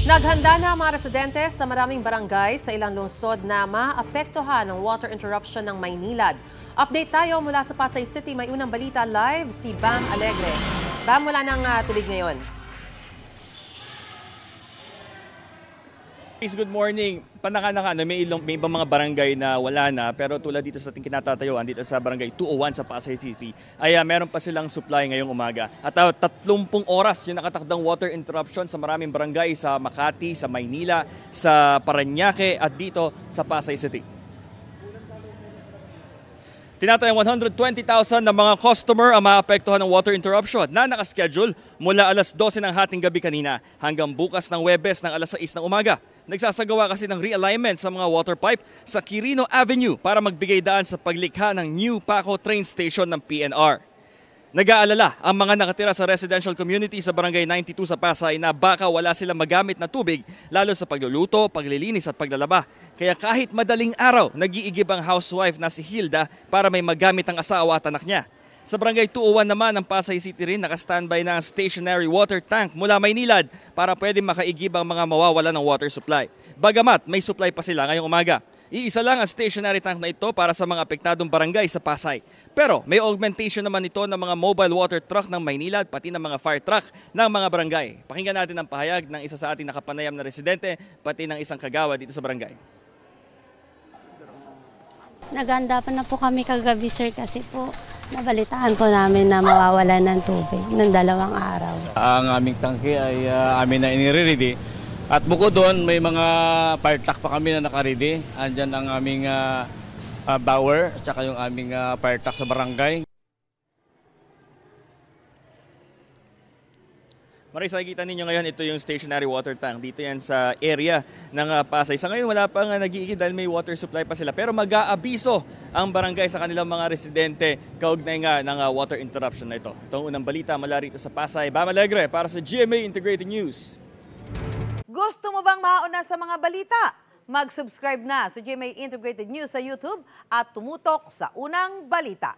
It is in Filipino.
Naghanda na ang mga residente sa maraming barangay sa ilang lungsod na maapektuhan ng water interruption ng Maynilad. Update tayo mula sa Pasay City. May unang balita live si Bam Alegre. Bam, wala nang tubig ngayon. Good morning. Panaka may ibang mga barangay na wala na, pero tulad dito sa ating kinatatayuan dito sa barangay 201 sa Pasay City ay meron pa silang supply ngayong umaga. At 30 oras yung nakatakdang water interruption sa maraming barangay sa Makati, sa Maynila, sa Parañaque at dito sa Pasay City. Tinatayang 120,000 na mga customer ang maapektuhan ng water interruption na nakaschedule mula alas 12 ng hating gabi kanina hanggang bukas ng Huwebes ng alas 6 ng umaga. Nagsasagawa kasi ng realignment sa mga water pipe sa Quirino Avenue para magbigay daan sa paglikha ng New Paco Train Station ng PNR. Nag-aalala ang mga nakatira sa residential community sa Barangay 92 sa Pasay na baka wala silang magamit na tubig lalo sa pagluluto, paglilinis at paglalaba. Kaya kahit madaling araw, nag-iigib ang housewife na si Hilda para may magamit ang asawa at anak niya. Sa Barangay 201 naman ng Pasay City rin, naka-standby na ang stationary water tank mula Maynilad para pwede makaigib ang mga mawawala ng water supply. Bagamat may supply pa sila ngayong umaga. Iisa lang ang stationary tank na ito para sa mga apektadong barangay sa Pasay. Pero may augmentation naman ito ng mga mobile water truck ng Maynilad pati ng mga fire truck ng mga barangay. Pakinggan natin ang pahayag ng isa sa ating nakapanayam na residente pati ng isang kagawa dito sa barangay. Naganda pa na po kami kagabi, sir, kasi po nabalitaan po namin na mawawalan ng tubig ng 2 araw. Ang aming tangke ay amin na inire-ready. At bukod doon, may mga fire truck pa kami na naka-ready. Andyan ang aming bower at saka yung aming fire truck sa barangay. Maris, nakikita ninyo ngayon, ito yung stationary water tank. Dito yan sa area ng Pasay. Sa ngayon, wala pang nag-iigib dahil may water supply pa sila. Pero mag-aabiso ang barangay sa kanilang mga residente kaugnay nga ng water interruption na ito. Ito ang unang balita mula rito sa Pasay. Bam Alegre para sa GMA Integrated News. Gusto mo bang mauna sa mga balita? Mag-subscribe na sa GMA Integrated News sa YouTube at tumutok sa unang balita.